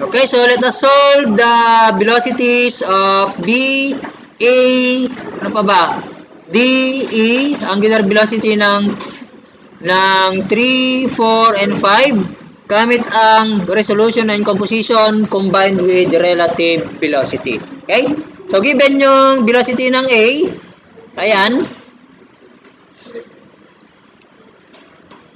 Okay, so let us solve the velocities of B, A, ano pa ba? D, E, angular velocity ng 3, 4, and 5 gamit ang resolution and composition combined with relative velocity. Okay? So, given yung velocity ng A, ayan,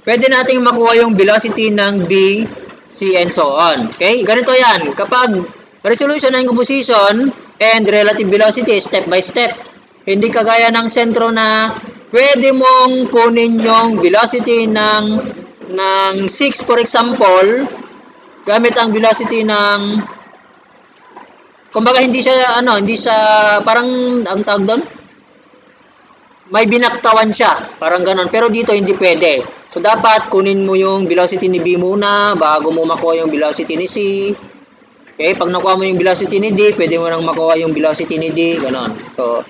pwede nating makuha yung velocity ng B, C, and so on. Okay? Ganito yan. Kapag resolution and composition and relative velocity, step by step. Hindi kagaya ng sentro na pwede mong kunin yung velocity ng 6, for example, gamit ang velocity ng, kumbaga hindi siya, parang, ang tawag doon, may binaktawan siya, parang ganon. Pero dito hindi pwede. So, dapat kunin mo yung velocity ni B muna bago mo makuha yung velocity ni C. Okay, pag nakuha mo yung velocity ni D, pwede mo nang makuha yung velocity ni D, ganon. So,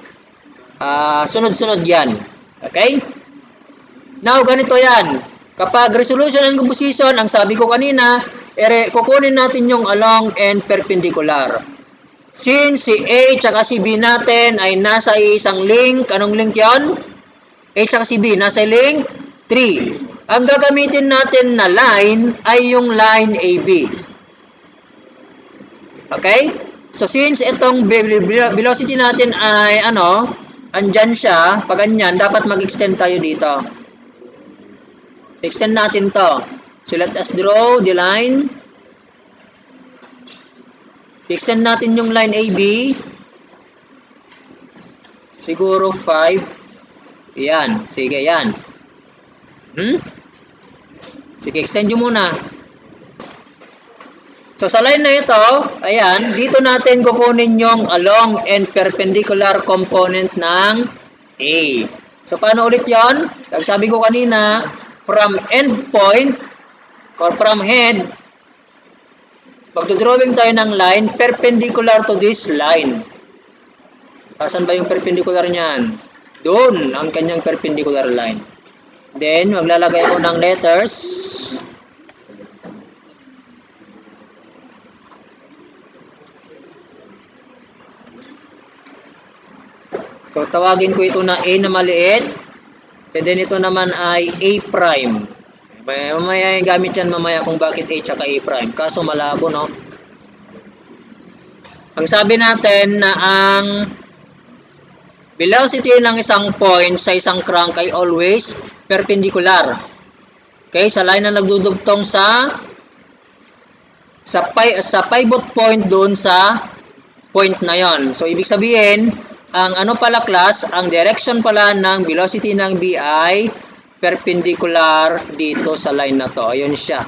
sunod-sunod yan. Okay? Now, ganito yan. Kapag resolution and composition, ang sabi ko kanina, kukunin natin yung along and perpendicular. Since si A at si B natin ay nasa isang link, anong link yon? A at si B, nasa link 3. Ang gagamitin natin na line ay yung line AB. Okay? So, since itong velocity natin ay, andyan siya, pag ganyan, dapat mag-extend tayo dito. Extend natin to. So, let us draw the line. Extend natin yung line AB. Siguro 5. Yan. Sige, yan. Sige, extend nyo muna. So, sa line na ito, ayan, dito natin kukunin yung along and perpendicular component ng A. So, paano ulit yon? Sabi ko kanina, from end point or from head, magdodrawing tayo ng line perpendicular to this line. Asan ba yung perpendicular niyan? Doon ang kanyang perpendicular line. Then, maglalagay ako ng letters. So, tawagin ko ito na A na maliit. Pwede nito naman ay A prime. Mamaya gamit yan mamaya kung bakit A tsaka A prime. Kaso malabo, no? Ang sabi natin na ang velocity ng isang point sa isang crank ay always perpendicular. Okay? Sa line na nagdudugtong sa pivot point doon sa point na yon. So, ibig sabihin, ang class, ang direction pala ng velocity ng B ay perpendicular dito sa line na to. Ayun siya.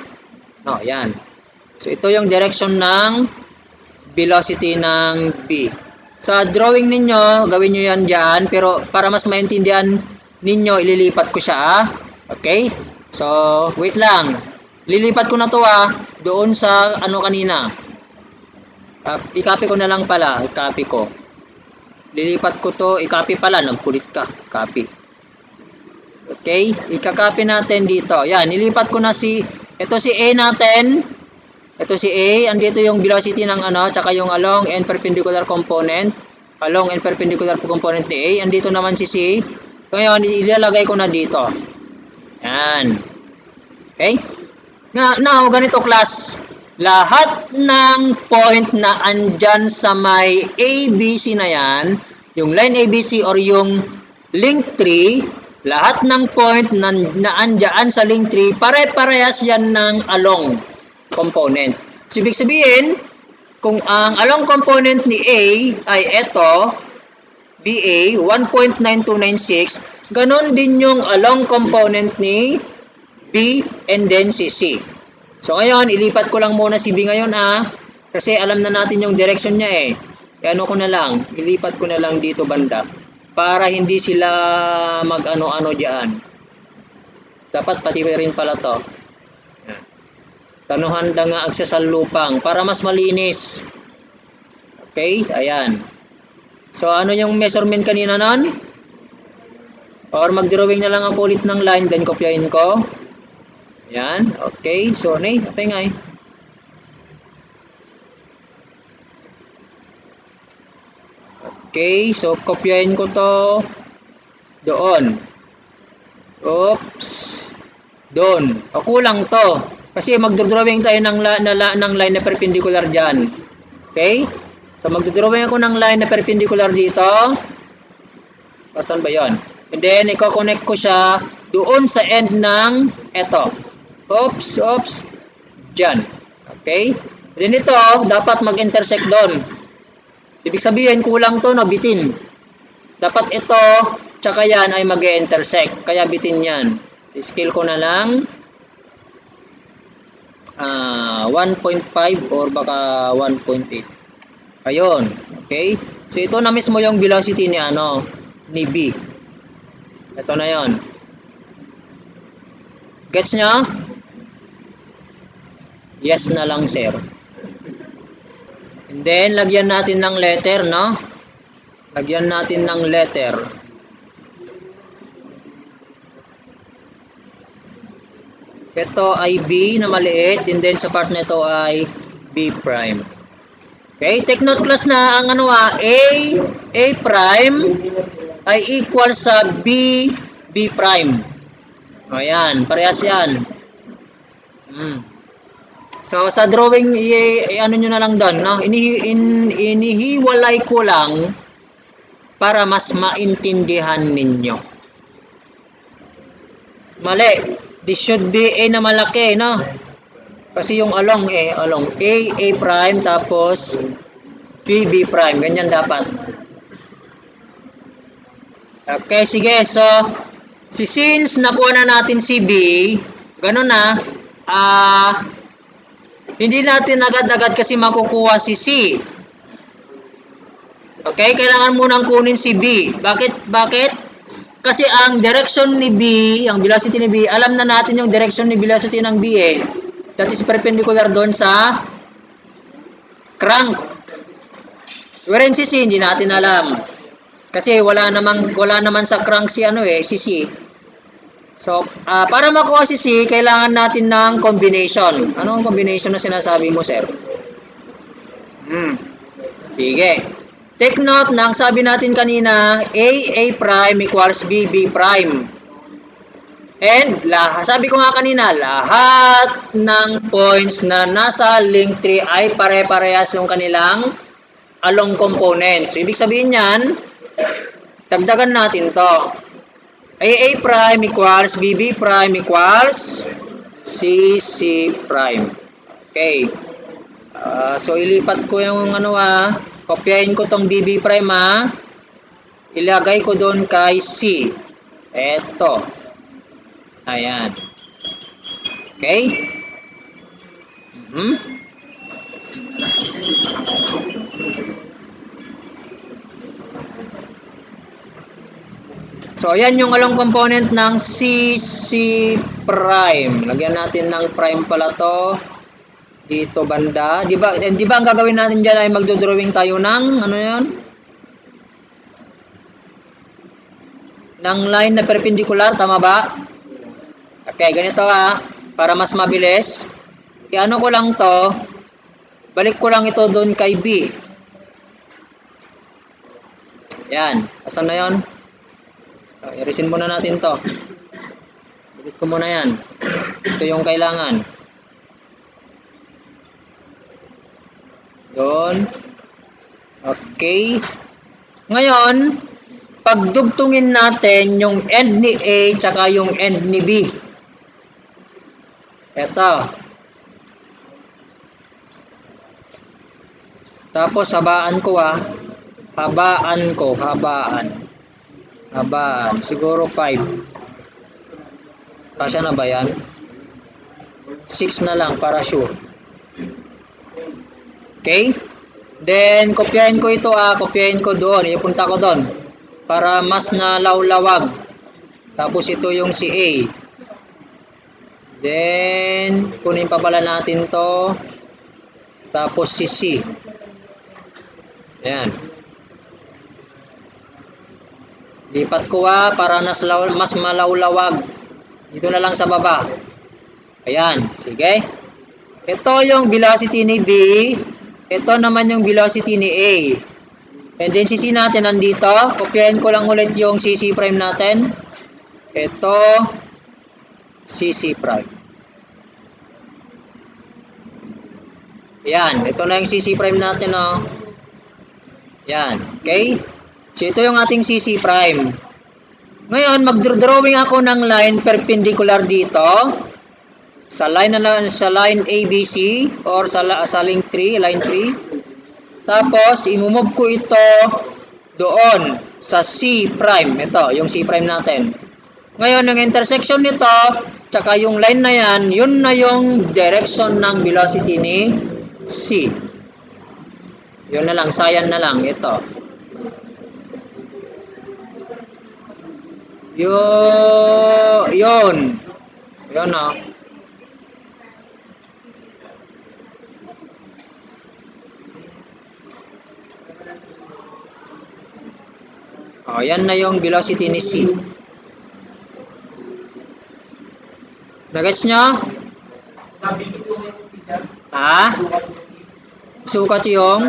No, yan. So, ito yung direction ng velocity ng B. Sa drawing ninyo, gawin nyo yan dyan. Pero, para mas maintindihan ninyo, ililipat ko siya. Okay? So, wait lang. Lilipat ko na to doon sa kanina. I-copy ko na lang pala. I-copy ko. Lilipat ko to. I-copy pala. Nagkulit ka. Copy. Okay, ika-copy natin dito. Yan, nilipat ko na ito si A natin. Ito si A, andito yung velocity ng tsaka yung along and perpendicular component. Along and perpendicular component ni A. Andito naman si C. Ngayon, ilalagay ko na dito. Yan. Okay? Now, ganito class. Lahat ng point na andyan sa may ABC na yan, yung line ABC or yung link 3, lahat ng point na andyan sa link 3, pare-parehas yan ng along component. So, ibig sabihin, kung ang along component ni A ay ito, BA, 1.9296, ganon din yung along component ni B and then si C. So, ngayon, ilipat ko lang muna si B ngayon kasi alam na natin yung direction niya Kaya ko na lang, ilipat ko na lang dito banda. Para hindi sila mag-ano-ano dyan. Dapat pati rin pala to. Tanuhan lang nga agsasalupang para mas malinis. Okay? Ayan. So, ano yung measurement kanina nun? Or mag-drawing na lang ako ulit ng line, then kopyahin ko. Ayan. Okay. So, apa nga Okay, so kopyahin ko to doon. Oops. Doon. O kulang to. Kasi magdodrawing tayo ng line na perpendicular dyan. Okay? So magdodrawing ako ng line na perpendicular dito. Saan ba yon? And then, i-connect ko siya doon sa end ng eto. Oops. Dyan. Okay? Then ito, dapat mag-intersect doon. Ibig sabihin, kulang to, no? Bitin. Dapat ito, tsaka yan ay mag-intersect. Kaya bitin yan. Scale ko na lang 1.5 or baka 1.8. Ayun. Okay? So, ito na mismo yung velocity ni B. Ito na yon. Gets nyo? Yes na lang, sir. And then, lagyan natin ng letter, no? Lagyan natin ng letter. Ito ay B na maliit, and then sa part na ito ay B prime. Okay, take note class na ang A prime ay equal sa B prime. Ayan, parehas yan. So, sa drawing, ano nyo na lang doon, no? Inihiwalay ko lang para mas maintindihan ninyo. Mali. This should be A na malaki, no? Kasi yung along A prime, tapos B prime. Ganyan dapat. Okay, sige. So, since nakuha na natin si B, ganun na, hindi natin agad-agad kasi makukuha si C. Okay, kailangan munang kunin si B. Bakit? Kasi ang direction ni B, ang velocity ni B, alam na natin yung direction ni velocity ng B eh. That is perpendicular doon sa crank. Wherein si C, hindi natin alam. Kasi wala naman sa crank si C. So, para makuha si C, kailangan natin ng combination. Ano ang combination na sinasabi mo, sir? Sige. Take note ng sabi natin kanina, A prime equals B prime. And, sabi ko nga kanina, lahat ng points na nasa link tree ay pare-parehas yung kanilang along component. So, ibig sabihin yan, dagdagan natin to. A prime equals B prime equals C prime. Okay. So, ilipat ko yung kopyahin ko tong B prime ilagay ko doon kay C. Eto. Ayan. Okay? So, ayan yung along component ng C prime. Lagyan natin ng prime pala to. Dito banda. Di ba ang gagawin natin dyan ay magdodrawing tayo ng, ng line na perpendicular. Tama ba? Okay, ganito para mas mabilis. I-ano ko lang to. Balik ko lang ito doon kay B. Yan. Asan na yun? I-resin muna natin to. Balik ko muna yan. Ito yung kailangan. Doon. Okay. Ngayon, pagdugtungin natin yung end ni A tsaka yung end ni B. Eto. Tapos, habaan ko Habaan. Siguro 5. Kasya na ba yan? 6 na lang para sure. Okay? Then, kopyahin ko ito kopyahin ko doon. Ipunta ko doon. Para mas nalawlawag. Tapos ito yung si A. Then, kunin pa pala natin to. Tapos si C. Ayan. Lipat ko para mas malawlawag. Dito na lang sa baba. Ayan. Sige. Ito yung velocity ni B. Ito naman yung velocity ni A. And then CC natin nandito. Kopyahin ko lang ulit yung CC prime natin. Ito, CC prime. Yan, ito na yung CC prime natin, oh. Yan, okay? So, ito yung ating CC prime. Ngayon, mag-drawing ako ng line perpendicular dito sa line ABC or sa line 3, line 3. Tapos, imumove ko ito doon sa C prime. Ito, yung C prime natin. Ngayon, yung intersection nito, tsaka yung line na yan, yun na yung direction ng velocity ni C. Yun na lang, sayan na lang, ito. Yun. Yun, oh. Oh, yan na yung velocity ni C. Nagets nyo? Ha? Sukat yung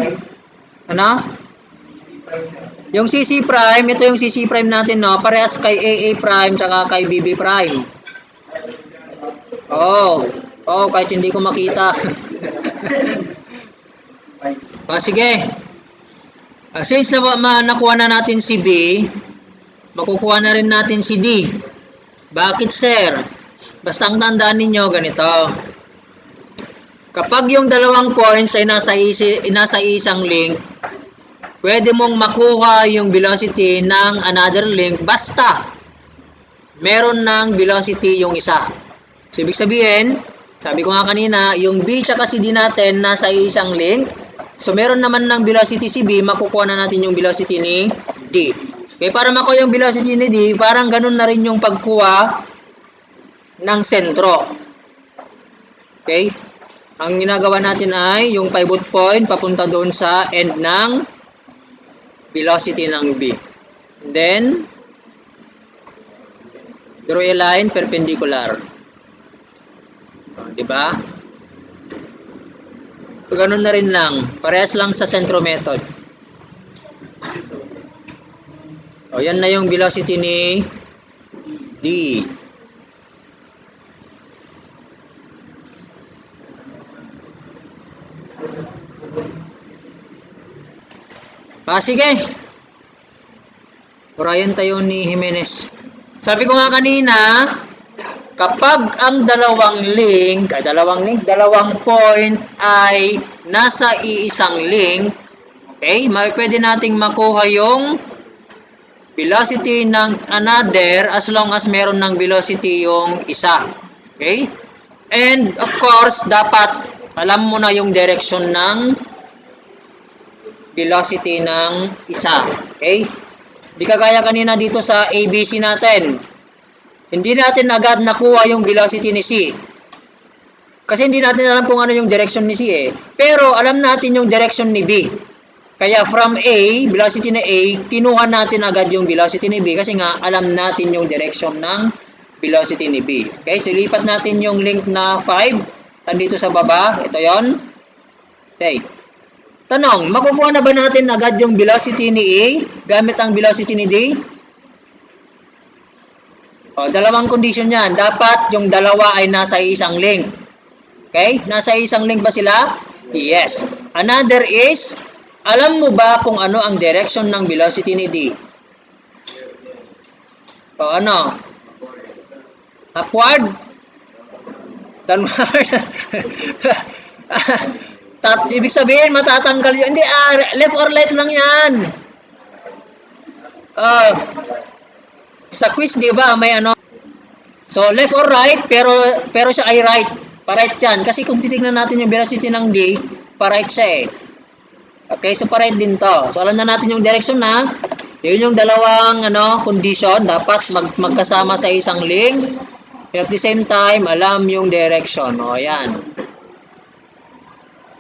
ano? Yung CC prime, ito yung CC prime natin, no? Parehas kay AA prime tsaka kay BB prime. Oh, kahit hindi ko makita. Sige. Since nakuha na natin si B, makukuha na rin natin si D. Bakit, sir? Basta ang tandaan ninyo, ganito. Kapag yung dalawang points ay nasa isang link, pwede mong makuha yung velocity ng another link basta meron ng velocity yung isa. So, ibig sabihin, sabi ko nga kanina, yung B tsaka si D natin nasa isang link. So, meron naman ng velocity si B, makukuha na natin yung velocity ni D. Okay, para makuha yung velocity ni D, parang ganun na rin yung pagkuha ng sentro. Okay? Ang ginagawa natin ay yung pivot point papunta doon sa end ng velocity ng B. Then, draw a line perpendicular. Diba? Ganun na rin lang. Parehas lang sa sentro method. O, yan na yung velocity ni D. Sige. Purayan tayo ni Jimenez. Sabi ko nga kanina, kapag ang dalawang point ay nasa iisang link, okay, pwede nating makuha yung velocity ng another as long as meron ng velocity yung isa. Okay? And of course, dapat alam mo na yung direction ng velocity ng isa. Okay? Di kagaya kanina dito sa ABC natin. Hindi natin agad nakuha yung velocity ni C. Kasi hindi natin alam kung ano yung direction ni C eh. Pero alam natin yung direction ni B. Kaya from A, velocity ni A, kinuha natin agad yung velocity ni B kasi nga alam natin yung direction ng velocity ni B. Okay? So lipat natin yung link na 5. Nandito sa baba. Ito yon. Okay. Tanong, makukuha na ba natin agad yung velocity ni A gamit ang velocity ni D? O, dalawang condition yan. Dapat yung dalawa ay nasa isang link. Okay? Nasa isang link ba sila? Yes. Another is, alam mo ba kung ano ang direction ng velocity ni D? O, ano? Upward? Downward? Ibig sabihin, matatanggal yun. Hindi, left or right lang yan. Sa quiz, di ba, may ano. So, left or right, pero siya ay right. Pa-right yan. Kasi kung titignan natin yung velocity ng D, pa-right siya eh. Okay, so pa-right din to. So, alam na natin yung direction na. Yun yung dalawang condition. Dapat magkasama sa isang link. At the same time, alam yung direction. O, yan.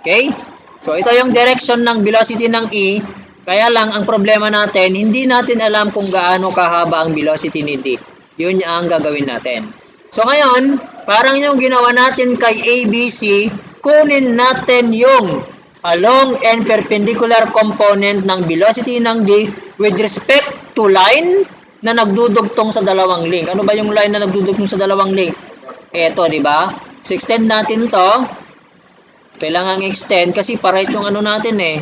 Okay? So, ito yung direction ng velocity ng E. Kaya lang, ang problema natin, hindi natin alam kung gaano kahaba ang velocity ni D. Yun ang gagawin natin. So, ngayon, parang yung ginawa natin kay ABC, kunin natin yung along and perpendicular component ng velocity ng D with respect to line na nagdudugtong sa dalawang link. Ano ba yung line na nagdudugtong sa dalawang link? Ito, di ba? So, extend natin to. Kailangan extend kasi para itong ano natin eh.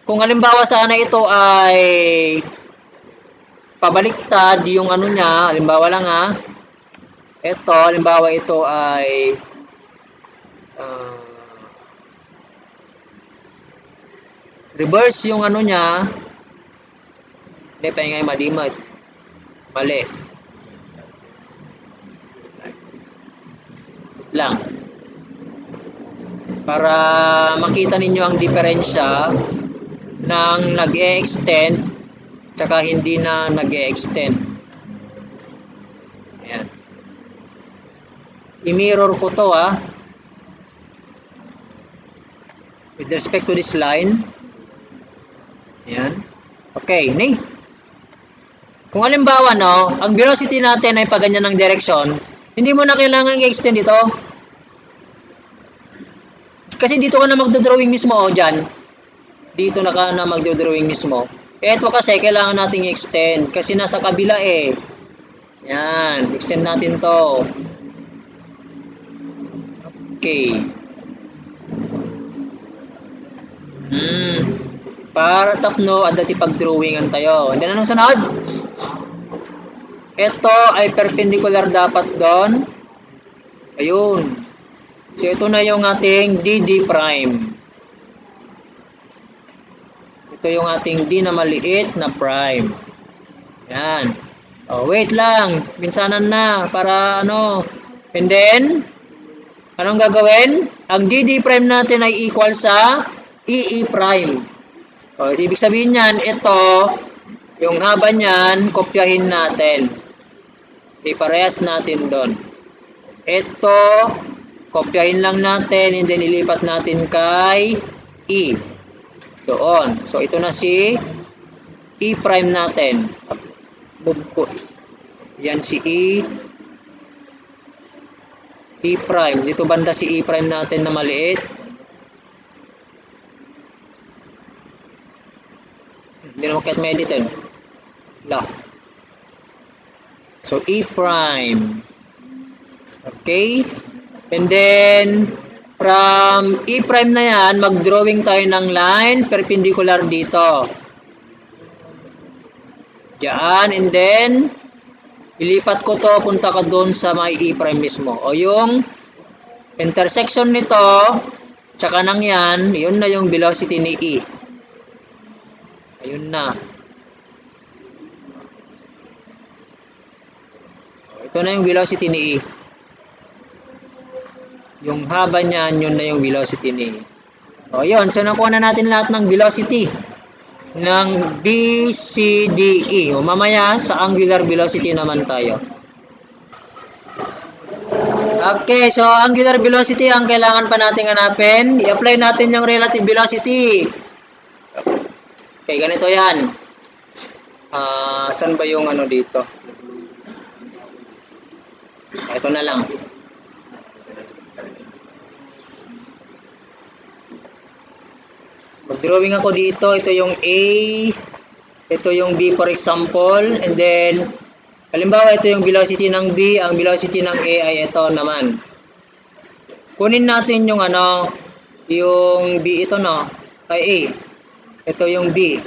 Kung halimbawa sana ito ay pabaliktad yung ano niya, halimbawa lang ito, halimbawa ito ay reverse yung ano niya. Hindi, paingay madimot. Mali. Lang. Para makita ninyo ang diferensya ng nag-e-extend tsaka hindi na nag-e-extend. Ayan. I-mirror ko to with respect to this line. Ayan. Okay, kung halimbawa ang velocity natin ay paganyan ng direksyon, hindi mo na kailangan i-extend ito. Kasi dito ka na magdodrawing mismo dyan. Dito na ka na magdodrawing mismo. Ito kasi kailangan nating i-extend kasi nasa kabila eh. Yan, extend natin to. Okay. Para tapno at dati pag-drawingan tayo. And then anong sunod? Ito ay perpendicular dapat doon. Ayun. So ito na yung ating DD prime. Ito yung ating D na maliit na prime. Yan. Oh, wait lang. Minsanan na para ano. And then anong gagawin? Ang DD prime natin ay equal sa EE prime. O, ibig sabihin niyan, ito, yung haba niyan, kopyahin natin. Iparehas natin doon. Ito, kopyahin lang natin, and then ilipat natin kay E. Doon. So, ito na si E prime natin. Yan si E. E prime. Dito banda si E prime natin na maliit. Hindi naman kahit may editin. So, E prime. Okay. And then, from E prime na yan, mag-drawing tayo ng line perpendicular dito. Diyan. And then, ilipat ko to, punta ka doon sa may E prime mismo. O yung intersection nito, tsaka nang yan, yun na yung velocity ni E. Ayun na. Ito na yung velocity ni E. Yung haba niyan, yun na yung velocity ni E. O yun, so nakuha na natin lahat ng velocity ng B, C, D, E. O mamaya, sa angular velocity naman tayo. Okay, so angular velocity ang kailangan pa natin hanapin. I-apply natin yung relative velocity. Okay, ganito yan. Saan ba yung ano dito? Ito na lang. Mag-drawing ako dito. Ito yung A. Ito yung B for example. And then, halimbawa ito yung velocity ng B. Ang velocity ng A ay ito naman. Kunin natin yung ano, yung B ito ay A. Ito yung B.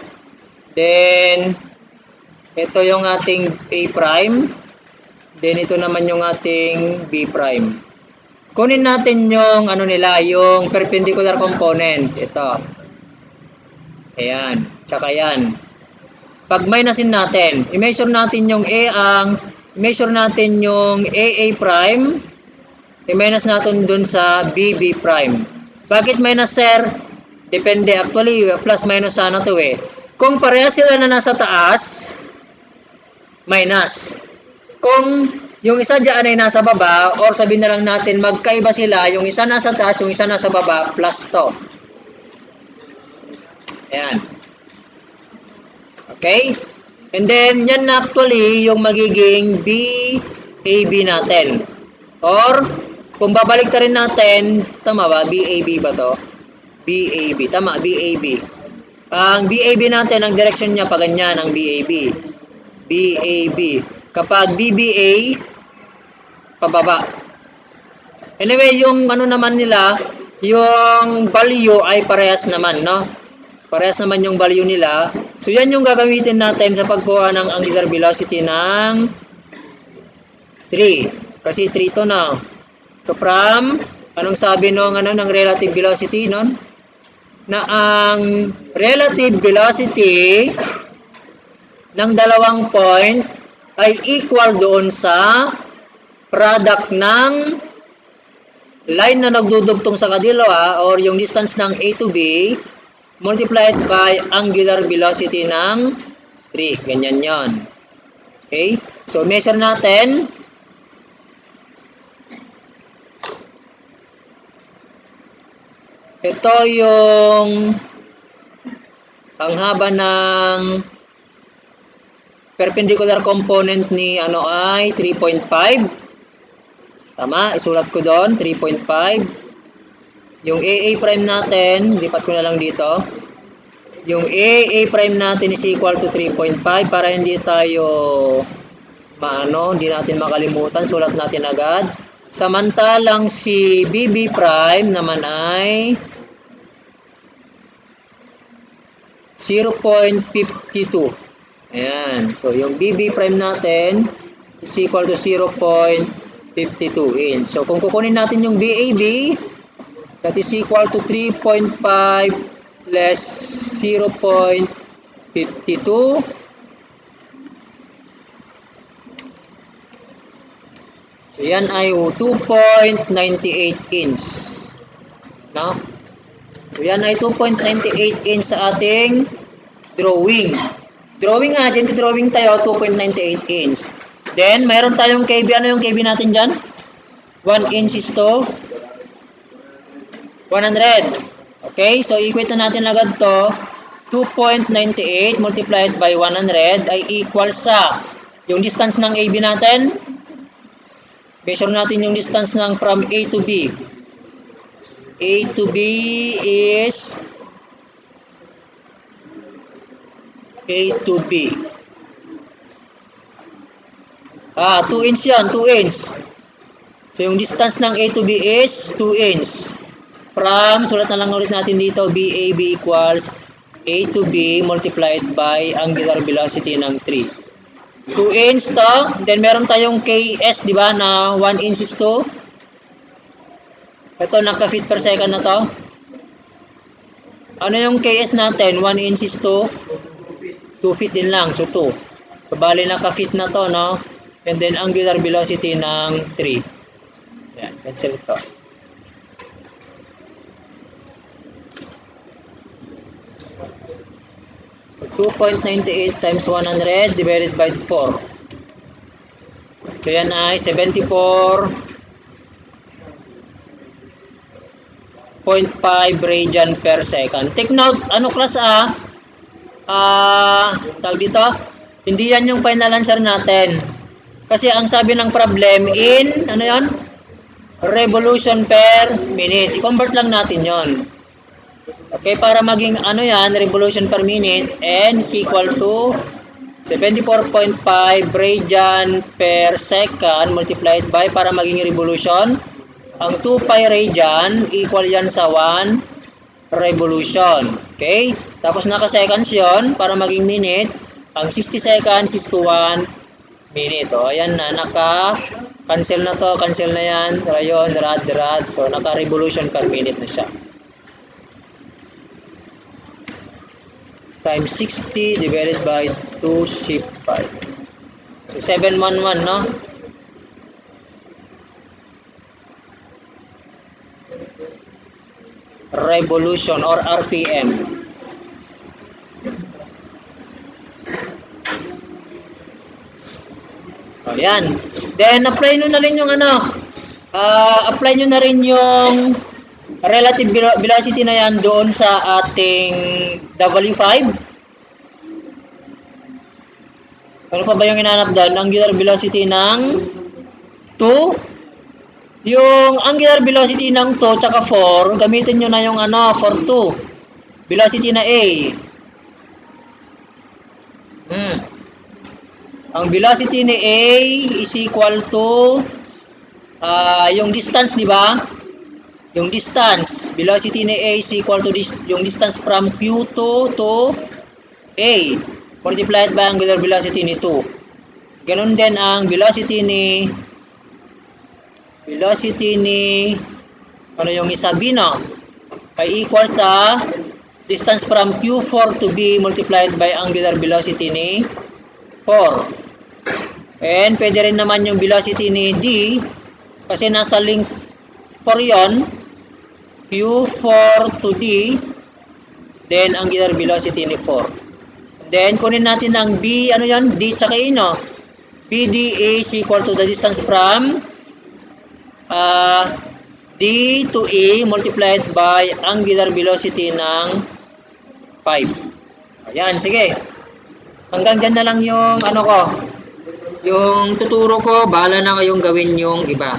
Then, ito yung ating A prime. Then, ito naman yung ating B prime. Kunin natin yung ano nila, yung perpendicular component. Ito. Ayan. Tsaka yan. Pag minusin natin, i-measure natin yung i-measure natin yung AA prime. I-minus natin dun sa BB prime. Bakit minus, sir? Depende. Actually, plus minus sana to eh. Kung parehas sila na nasa taas, minus. Kung yung isa dyan ay nasa baba, or sabihin na lang natin magkaiba sila, yung isa nasa taas, yung isa nasa baba, plus to. Ayan. Okay? And then, yan na actually yung magiging BAB natin. Or, kung babalik ta rin natin, tama ba? BAB ba to? BAB. Tama, BAB. Ang BAB natin, ang direction niya pa ganyan, ang BAB. BAB. Kapag BBA, pababa. Anyway, yung ano naman nila, yung value ay parehas naman, no? Parehas naman yung value nila. So, yan yung gagamitin natin sa pagkuha ng angular velocity ng 3. Kasi 3 to na. So, from, anong sabi ng relative velocity nun? Na ang relative velocity ng dalawang point ay equal doon sa product ng line na nagdudugtong sa kadiliwa or yung distance ng A to B multiplied by angular velocity ng 3. Ganyan yon. Okay? So, measure natin. Ito yung ang haba ng perpendicular component ni ay 3.5. Tama, isulat ko doon, 3.5. Yung AA prime natin, lipat ko na lang dito. Yung AA prime natin is equal to 3.5 para hindi tayo hindi natin makalimutan, sulat natin agad. Samantalang si BB prime naman ay 0.52. Ayan. So, yung BB prime natin is equal to 0.52 inch. So, kung kukunin natin yung BAB, that is equal to 3.5 less 0.52. So, yan ay 2.98 inch. No? So, yan ay 2.98 inch sa ating drawing. Drawing nga, dyan drawing tayo, 2.98 inch. Then, mayroon tayong KB. Ano yung KB natin dyan? 1 inch is to 100. Okay, so equate na natin agad to. 2.98 multiplied by 100 ay equal sa yung distance ng AB natin. Measure natin yung distance ng from A to B. A to B is A to B. 2 inch yan, 2 inch. So, yung distance ng A to B is 2 inch. From, sulat na lang ulit natin dito, BAB equals A to B multiplied by angular velocity ng 3. 2 inch to, then meron tayong KS, di ba, na 1 inch is to. Ito, naka-feet per second na to. Ano yung KS natin? 1 inch is to 2 feet din lang, so 2. So, bali naka-feet na to, no? And then, angular velocity ng 3. Yan, cancel ito. 2.98 times 100 divided by 4. So, yan ay 74.5 radian per second. Take note, ano class tag dito, hindi yan yung final answer natin. Kasi ang sabi ng problem in, ano yan? Revolution per minute. I-convert lang natin yon. Okay, para maging ano yan, revolution per minute, n is equal to 74.5 radian per second multiplied by, para maging revolution, ang 2 pi radian equal yan sa 1 revolution. Okay, tapos naka-seconds yon, para maging minute, ang 60 seconds is to 1 minute. O, ayan na, naka-cancel na to, cancel na yan, rayon, rad, so naka-revolution per minute na siya. Times 60 divided by 2 shift 5. So, 711, no? Revolution or RPM. Ayan. Then, apply nyo na rin yung apply nyo na rin yung relative velocity na yan doon sa ating W5. Ano pa ba yung hinanap doon? Angular velocity ng 2 Yung angular velocity ng 2 tsaka 4, gamitin nyo na yung for 2. Velocity na A. Ang velocity ni A is equal to yung distance, di ba? Yung distance, velocity ni A is equal to yung distance from Q2 to A multiplied by angular velocity ni 2. Ganun din ang velocity ni ano yung isa, B, no? Ay equal sa distance from Q4 to B multiplied by angular velocity ni 4. And pwede rin naman yung velocity ni D kasi nasa link 4 yon, Q4 to D, then angular velocity ni 4. Then kunin natin ang B, ano yan? D tsaka E, no? BDA is equal to the distance from D to E multiplied by angular velocity ng 5. Ayan, sige. Hanggang dyan na lang yung yung tuturo ko. Bahala na kayong gawin yung iba.